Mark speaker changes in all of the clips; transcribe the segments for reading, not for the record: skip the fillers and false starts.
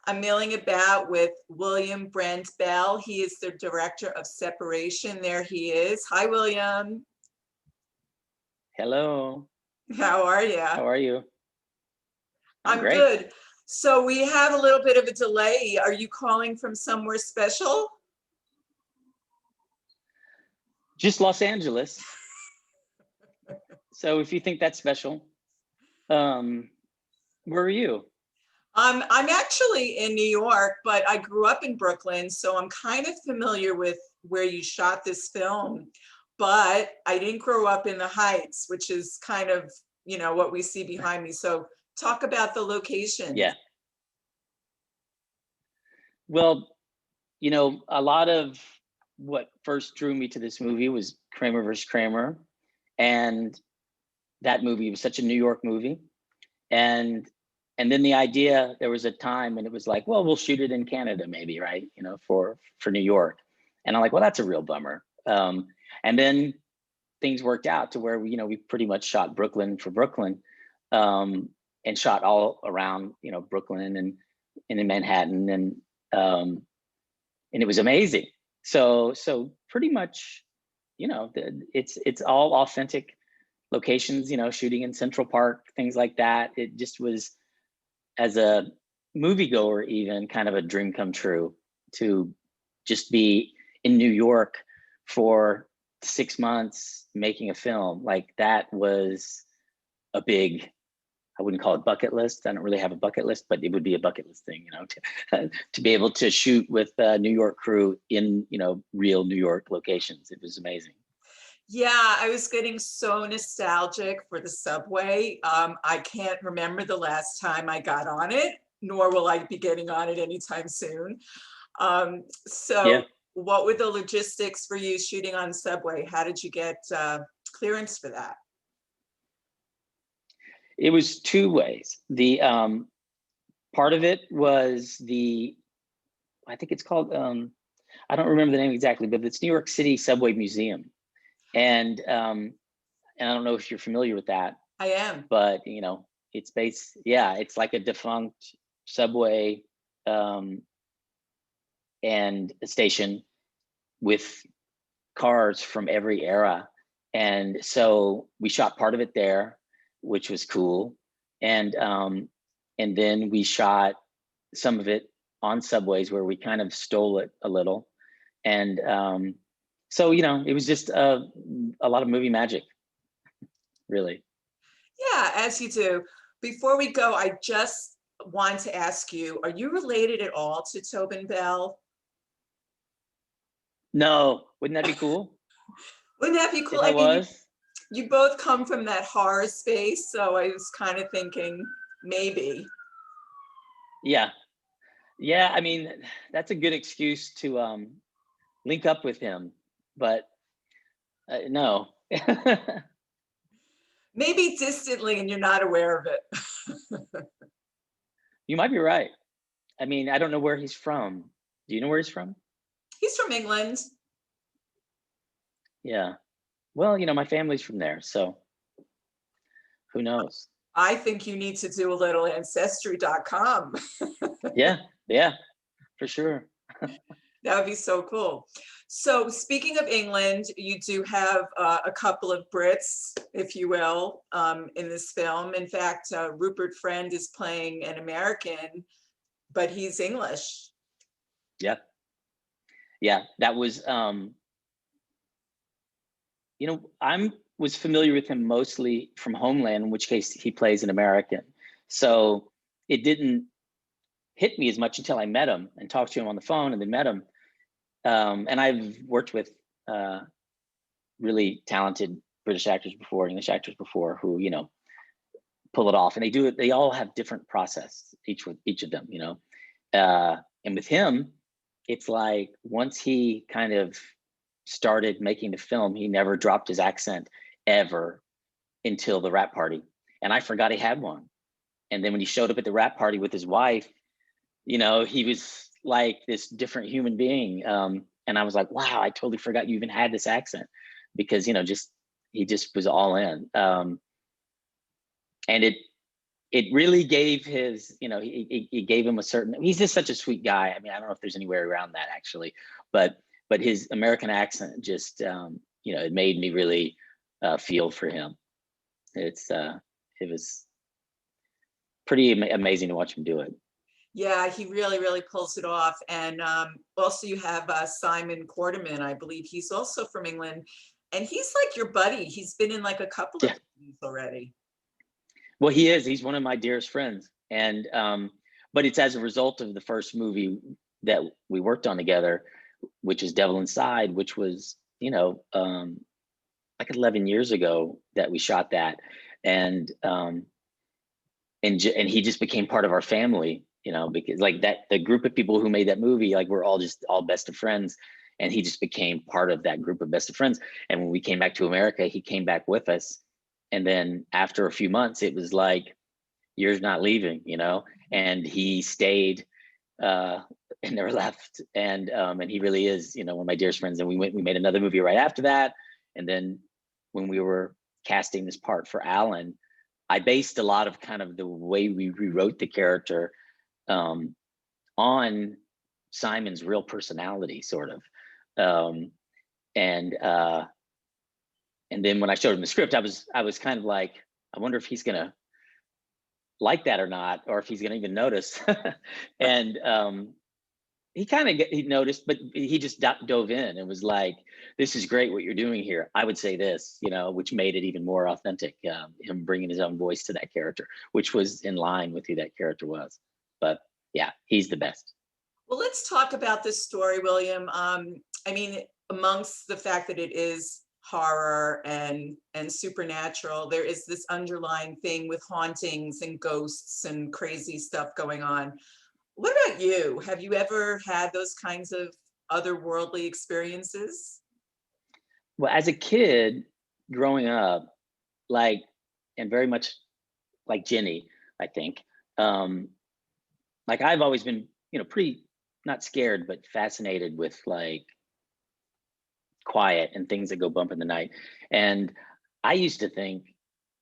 Speaker 1: I'm milling about with William Brent Bell. He is the director of Separation. There he is. Hi, William.
Speaker 2: Hello.
Speaker 1: How are you?
Speaker 2: How are you? I'm
Speaker 1: I'm
Speaker 2: great.
Speaker 1: good. So we have a little bit of a delay. Are you calling from somewhere special?
Speaker 2: Just Los Angeles. So if you think that's special, where are you?
Speaker 1: I'm actually in New York, but I grew up in Brooklyn, so I'm kind of familiar with where you shot this film. But I didn't grow up in the Heights, which is kind of, what we see behind me. So talk about the location.
Speaker 2: Yeah. Well, a lot of what first drew me to this movie was Kramer versus Kramer. And that movie was such a New York movie. And then the idea, there was a time when it was like, well, we'll shoot it in Canada maybe, right? For New York. And I'm like, well, that's a real bummer. And then things worked out to where we pretty much shot Brooklyn for Brooklyn, and shot all around, Brooklyn and in Manhattan, and it was amazing. So pretty much, it's all authentic locations, shooting in Central Park, things like that. It just was, as a moviegoer, even kind of a dream come true to just be in New York for 6 months making a film. Like, that was a big, I wouldn't call it bucket list. I don't really have a bucket list, but it would be a bucket list thing, to be able to shoot with a New York crew in, real New York locations. It was amazing.
Speaker 1: Yeah, I was getting so nostalgic for the subway. I can't remember the last time I got on it, nor will I be getting on it anytime soon. So
Speaker 2: Yeah.
Speaker 1: what were the logistics for you shooting on subway? How did you get clearance for that?
Speaker 2: It was two ways. The part of it was I think it's called, I don't remember the name exactly, but it's New York City Subway Museum. And I don't know if you're familiar with that.
Speaker 1: I am.
Speaker 2: But it's like a defunct subway and a station with cars from every era. And so we shot part of it there, which was cool. And then we shot some of it on subways where we kind of stole it a little. And so, it was just a lot of movie magic, really.
Speaker 1: Yeah, as you do. Before we go, I just want to ask you, are you related at all to Tobin Bell?
Speaker 2: No, wouldn't that be cool?
Speaker 1: Wouldn't that be cool?
Speaker 2: If I
Speaker 1: mean,
Speaker 2: was?
Speaker 1: you both come from that horror space, so I was kind of thinking maybe.
Speaker 2: Yeah. Yeah, I mean, that's a good excuse to link up with him, but no.
Speaker 1: Maybe distantly and you're not aware of it.
Speaker 2: You might be right. I mean, I don't know where he's from. Do you know where he's from?
Speaker 1: He's from England.
Speaker 2: Yeah. Well, my family's from there, so who knows?
Speaker 1: I think you need to do a little ancestry.com.
Speaker 2: Yeah, for sure.
Speaker 1: That would be so cool. So speaking of England, you do have a couple of Brits, if you will, in this film. In fact, Rupert Friend is playing an American, but he's English.
Speaker 2: Yeah. That was, was familiar with him mostly from Homeland, in which case he plays an American. So it didn't hit me as much until I met him and talked to him on the phone and then met him. And I've worked with really talented British actors before, English actors before, who, pull it off. And they do it, they all have different process, each of them, and with him, it's like, once he kind of started making the film, he never dropped his accent ever until the rap party. And I forgot he had one. And then when he showed up at the rap party with his wife, he was like this different human being. And I was like, wow, I totally forgot you even had this accent, because, he just was all in. And it really gave his, he gave him a certain, he's just such a sweet guy. I mean, I don't know if there's any way around that actually, but his American accent just, it made me really feel for him. It was pretty amazing to watch him do it.
Speaker 1: Yeah, he really, really pulls it off. And also you have Simon Quarterman, I believe he's also from England. And he's like your buddy. He's been in like a couple of
Speaker 2: Yeah.
Speaker 1: movies already.
Speaker 2: Well, he is. He's one of my dearest friends. And, but it's as a result of the first movie that we worked on together, which is Devil Inside, which was, like 11 years ago that we shot that. And he just became part of our family, because like that, the group of people who made that movie, like we're all best of friends. And he just became part of that group of best of friends. And when we came back to America, he came back with us. And then after a few months, it was like, you're not leaving, and he stayed and never left. And he really is, one of my dearest friends. And we made another movie right after that. And then when we were casting this part for Alan, I based a lot of kind of the way we rewrote the character on Simon's real personality, sort of. And then when I showed him the script, I was kind of like, I wonder if he's gonna like that or not, or if he's gonna even notice. And he noticed, but he just dove in and was like, this is great what you're doing here. I would say this, which made it even more authentic, him bringing his own voice to that character, which was in line with who that character was. But yeah, he's the best.
Speaker 1: Well, let's talk about this story, William. I mean, amongst the fact that it is horror and supernatural, there is this underlying thing with hauntings and ghosts and crazy stuff going on. What about you? Have you ever had those kinds of otherworldly experiences?
Speaker 2: Well, as a kid growing up, like, and very much like Jenny, I think, like I've always been, pretty not scared, but fascinated with like quiet and things that go bump in the night. And I used to think,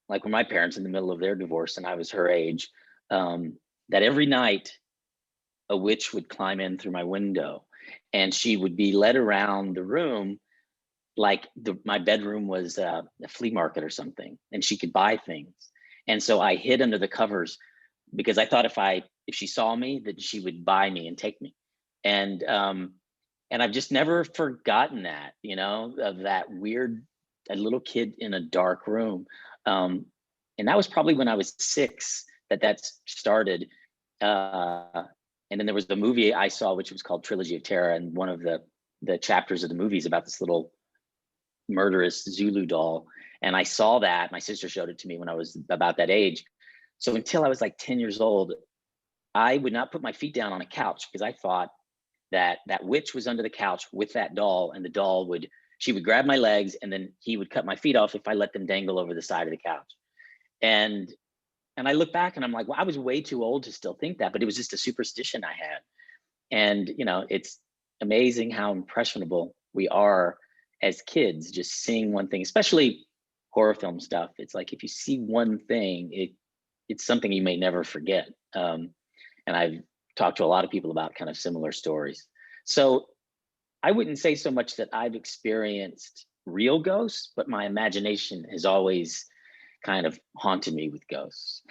Speaker 2: like when my parents in the middle of their divorce and I was her age, that every night a witch would climb in through my window and she would be led around the room like my bedroom was a flea market or something, and she could buy things. And so I hid under the covers because I thought if she saw me, that she would buy me and take me. And I've just never forgotten that, of that weird, a little kid in a dark room. And that was probably when I was 6 that started. And then there was the movie I saw, which was called Trilogy of Terror. And one of the chapters of the movie is about this little murderous Zulu doll. And I saw that, my sister showed it to me when I was about that age. So until I was like 10 years old, I would not put my feet down on a couch because I thought that witch was under the couch with that doll, and the doll she would grab my legs and then he would cut my feet off if I let them dangle over the side of the couch. And I look back and I'm like, well, I was way too old to still think that, but it was just a superstition I had. And, it's amazing how impressionable we are as kids, just seeing one thing, especially horror film stuff. It's like, if you see one thing, it's something you may never forget. And I've talked to a lot of people about kind of similar stories. So I wouldn't say so much that I've experienced real ghosts, but my imagination has always kind of haunted me with ghosts.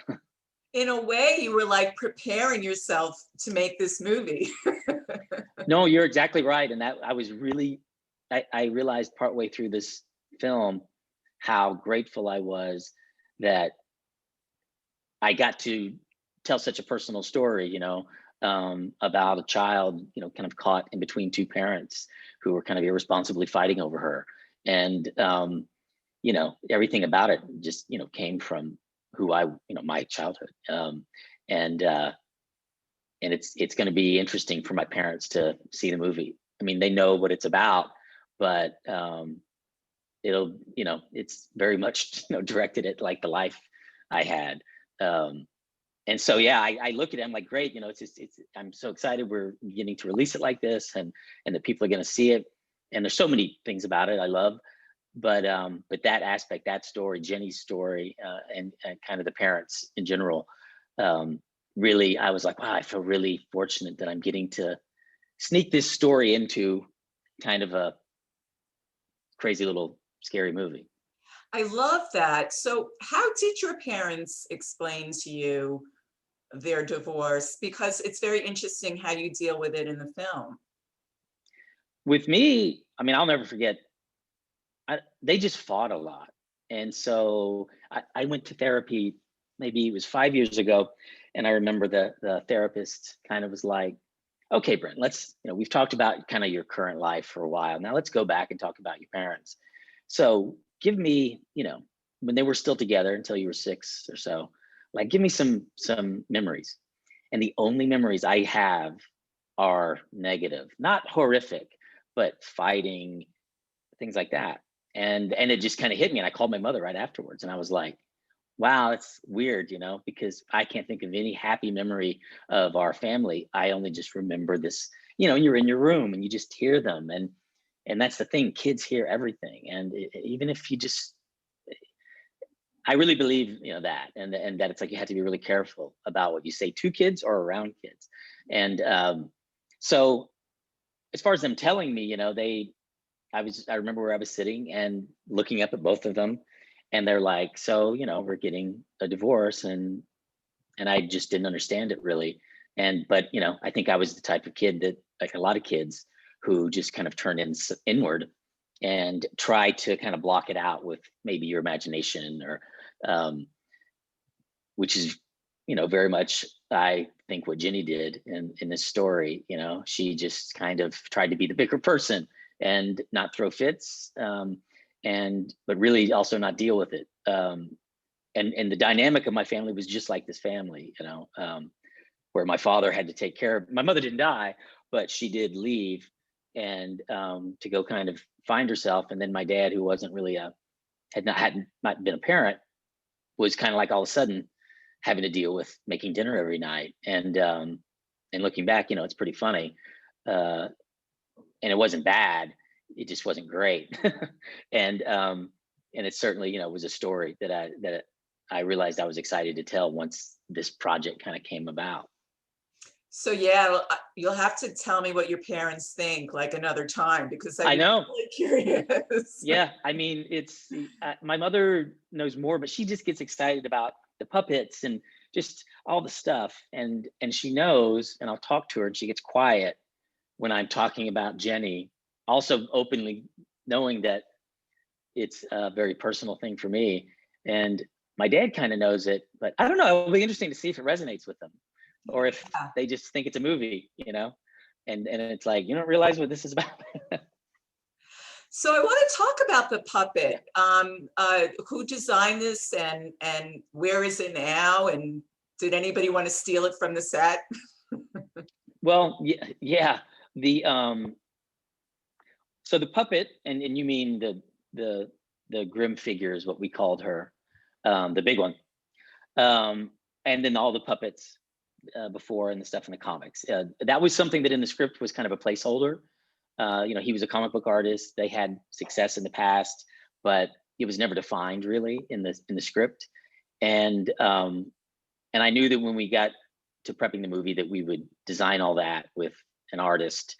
Speaker 1: In a way, you were like preparing yourself to make this movie.
Speaker 2: No, you're exactly right. And that I was really, I realized partway through this film how grateful I was that I got to tell such a personal story, about a child, kind of caught in between two parents who were kind of irresponsibly fighting over her. And, everything about it just, came from who my childhood. And it's going to be interesting for my parents to see the movie. I mean, they know what it's about, but it'll, it's very much, directed at like the life I had. And so, yeah, I look at it, I'm like, great, I'm so excited we're beginning to release it like this, and the people are going to see it. And there's so many things about it I love, but that aspect, that story, Jenny's story, and kind of the parents in general, really, I was like, wow, I feel really fortunate that I'm getting to sneak this story into kind of a crazy little scary movie.
Speaker 1: I love that. So how did your parents explain to you their divorce? Because it's very interesting how you deal with it in the film.
Speaker 2: With me, I mean, I'll never forget, they just fought a lot. And so I went to therapy, maybe it was 5 years ago. And I remember the therapist kind of was like, okay, Brent, let's, we've talked about kind of your current life for a while. Now let's go back and talk about your parents. So give me, when they were still together until you were 6 or so, like give me some memories. And the only memories I have are negative, not horrific, but fighting, things like that. And it just kind of hit me. And I called my mother right afterwards, and I was like, wow, it's weird, because I can't think of any happy memory of our family. I only just remember this, you're in your room and you just hear them. And that's the thing, kids hear everything. And even if you just, I really believe, that, and that it's like, you have to be really careful about what you say to kids or around kids. And so as far as them telling me, I remember where I was sitting and looking up at both of them, and they're like, so, we're getting a divorce. And I just didn't understand it really. But I think I was the type of kid that, like a lot of kids, who just kind of turn inward and try to kind of block it out with maybe your imagination, or which is, very much, I think, what Jenny did in this story. She just kind of tried to be the bigger person and not throw fits, but really also not deal with it. And the dynamic of my family was just like this family, where my father had to take care of, my mother didn't die, but she did leave, and to go kind of find herself. And then my dad, who wasn't really had not been a parent, was kind of like all of a sudden having to deal with making dinner every night. And looking back, it's pretty funny. And it wasn't bad, it just wasn't great. And it certainly, was a story that I realized I was excited to tell once this project kind of came about.
Speaker 1: So yeah, you'll have to tell me what your parents think like another time, because I'd
Speaker 2: I
Speaker 1: be
Speaker 2: know.
Speaker 1: really curious.
Speaker 2: Yeah, I mean, it's my mother knows more, but she just gets excited about the puppets and just all the stuff. And she knows, and I'll talk to her, and she gets quiet when I'm talking about Jenny, also openly knowing that it's a very personal thing for me. And my dad kind of knows it, but I don't know. It'll be interesting to see if it resonates with them, or if
Speaker 1: Yeah.
Speaker 2: they just think it's a movie, and it's like, you don't realize what this is about.
Speaker 1: So I want to talk about the puppet. Who designed this, and where is it now? And did anybody want to steal it from the set?
Speaker 2: Well, yeah. So the puppet, and you mean the grim figure is what we called her, the big one, and then all the puppets before, and the stuff in the comics. That was something that in the script was kind of a placeholder. He was a comic book artist. They had success in the past, but it was never defined really in the script. And I knew that when we got to prepping the movie that we would design all that with an artist,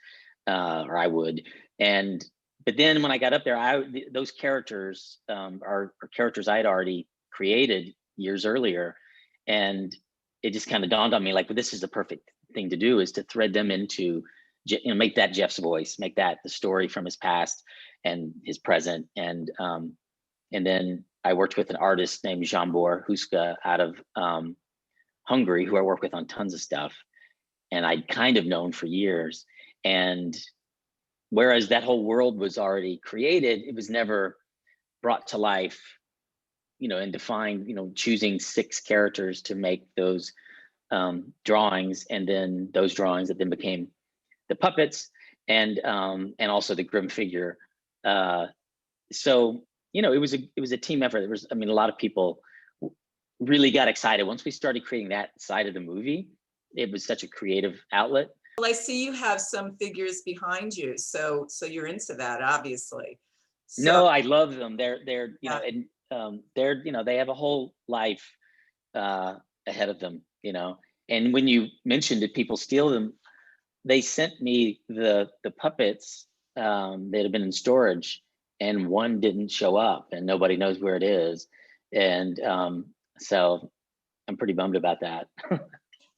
Speaker 2: or I would. But then when I got up there, those characters are characters I had already created years earlier, and it just kind of dawned on me, like, well, this is the perfect thing to do, is to thread them into, make that Jeff's voice, make that the story from his past and his present. And then I worked with an artist named Jambor Huska out of Hungary, who I work with on tons of stuff, and I'd kind of known for years. And whereas that whole world was already created, it was never brought to life, and defined, choosing 6 characters to make those drawings, and then those drawings that then became the puppets, and also the grim figure. So it was a team effort. There was, I mean, a lot of people really got excited once we started creating that side of the movie. It was such a creative outlet.
Speaker 1: Well, I see you have some figures behind you, so you're into that, obviously. So
Speaker 2: No, I love them. They're
Speaker 1: yeah.
Speaker 2: and they're, they have a whole life ahead of them. you know. And when you mentioned that people steal them, they sent me the puppets that have been in storage, and one didn't show up, and nobody knows where it is. And so I'm pretty bummed about that.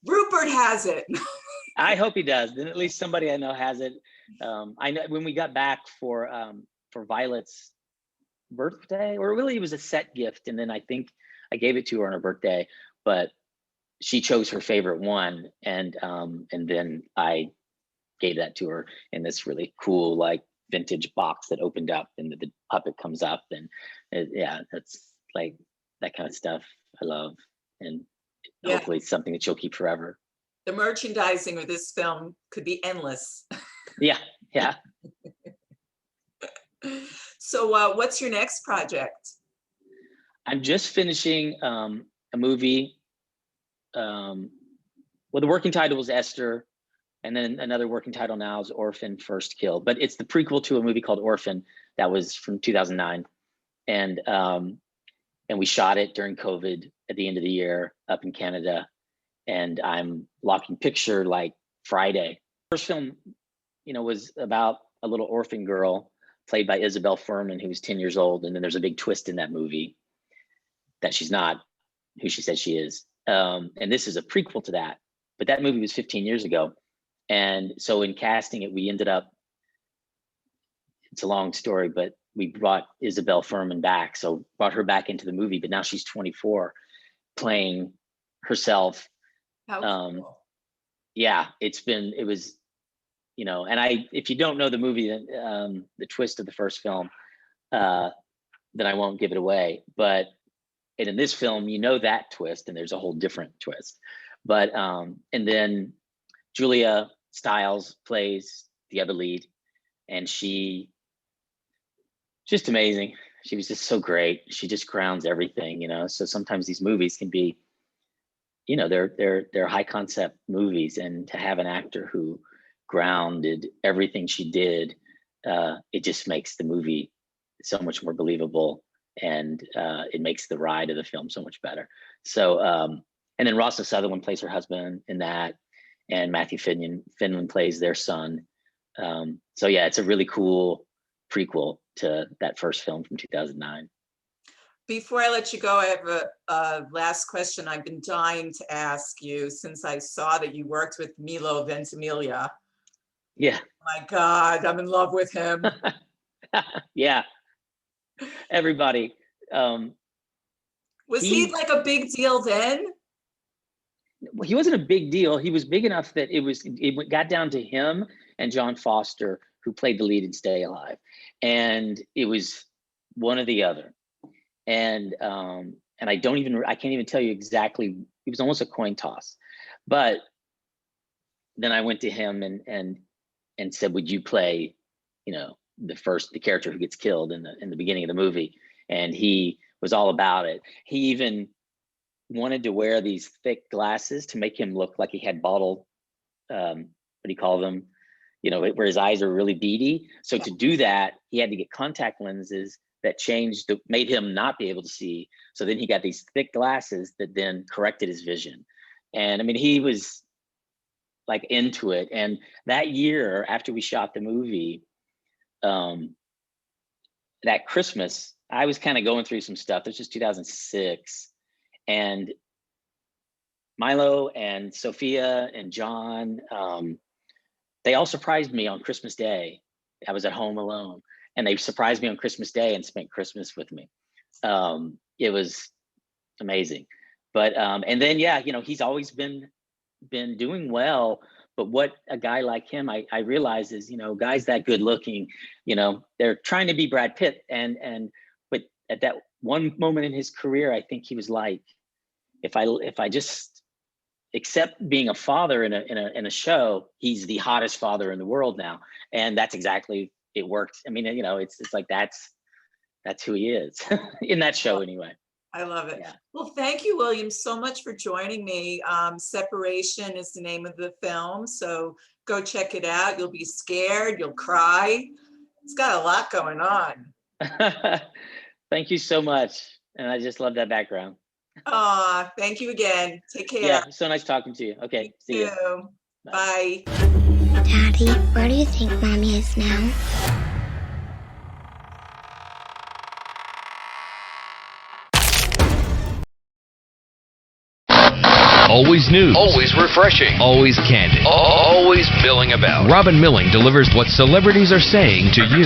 Speaker 1: Rupert has it.
Speaker 2: I hope he does. Then at least somebody I know has it. I know when we got back for Violet's birthday, or really it was a set gift, and then I think I gave it to her on her birthday, but she chose her favorite one, and then I gave that to her in this really cool like vintage box that opened up, and the puppet comes up, and yeah, that's like that kind of stuff I love, and
Speaker 1: Yeah.
Speaker 2: hopefully it's something that she'll keep forever.
Speaker 1: The merchandising of this film could be endless.
Speaker 2: Yeah, yeah.
Speaker 1: So what's your next project?
Speaker 2: I'm just finishing a movie. Well, the working title was Esther, and then another working title now is Orphan First Kill. But it's the prequel to a movie called Orphan that was from 2009, and we shot it during COVID at the end of the year up in Canada. And I'm locking picture like Friday. First film, was about a little orphan girl played by Isabel Furman, who was 10 years old. And then there's a big twist in that movie that she's not who she says she is. And this is a prequel to that, but that movie was 15 years ago. And so in casting it, we ended up, it's a long story, but we brought Isabel Furman back. So brought her back into the movie, but now she's 24 playing herself.
Speaker 1: How cool.
Speaker 2: Yeah, it was, and if you don't know the movie, the twist of the first film, then I won't give it away. But in this film, that twist, and there's a whole different twist. But and then Julia Stiles plays the other lead, and she just amazing. She was just so great. She just grounds everything, So sometimes these movies can be, they're high concept movies, and to have an actor who grounded everything she did, it just makes the movie so much more believable, and it makes the ride of the film so much better. So and then Ross Sutherland plays her husband in that, and Matthew Finland plays their son. So yeah, it's a really cool prequel to that first film from 2009.
Speaker 1: Before I let you go, I have a last question I've been dying to ask you since I saw that you worked with Milo Ventimiglia.
Speaker 2: Yeah.
Speaker 1: Oh my God, I'm in love with him.
Speaker 2: Yeah. Everybody.
Speaker 1: Was he like a big deal then?
Speaker 2: He wasn't a big deal. He was big enough that it got down to him and John Foster, who played the lead in Stay Alive. And it was one or the other. And I can't even tell you exactly, it was almost a coin toss. But then I went to him and said, would you play, the character who gets killed in the beginning of the movie? And he was all about it. He even wanted to wear these thick glasses to make him look like he had bottle, what do you call them? Where his eyes are really beady. So to do that, he had to get contact lenses that made him not be able to see. So then he got these thick glasses that then corrected his vision. And I mean, he was like into it. And that year after we shot the movie, that Christmas, I was kind of going through some stuff. This was 2006. And Milo and Sophia and John, they all surprised me on Christmas Day. I was at home alone, and they surprised me on Christmas Day and spent Christmas with me. It was amazing. But and then he's always been doing well. But what a guy like him, I realize is, guys that good looking, they're trying to be Brad Pitt, but at that one moment in his career, I think he was like, if I just accept being a father in a show, he's the hottest father in the world now. And that's exactly, it worked. I mean, it's like, that's who he is in that show anyway.
Speaker 1: I love it.
Speaker 2: Yeah.
Speaker 1: Well, thank you, William, so much for joining me. Separation is the name of the film, so go check it out. You'll be scared, you'll cry. It's got a lot going on.
Speaker 2: Thank you so much. And I just love that background.
Speaker 1: Thank you again. Take care.
Speaker 2: Yeah, so nice talking to you. Okay, see you.
Speaker 1: You. Bye.
Speaker 3: Daddy, where do you think Mommy is now?
Speaker 4: Always news. Always refreshing. Always candid. Always milling about. Robin Milling delivers what celebrities are saying to you.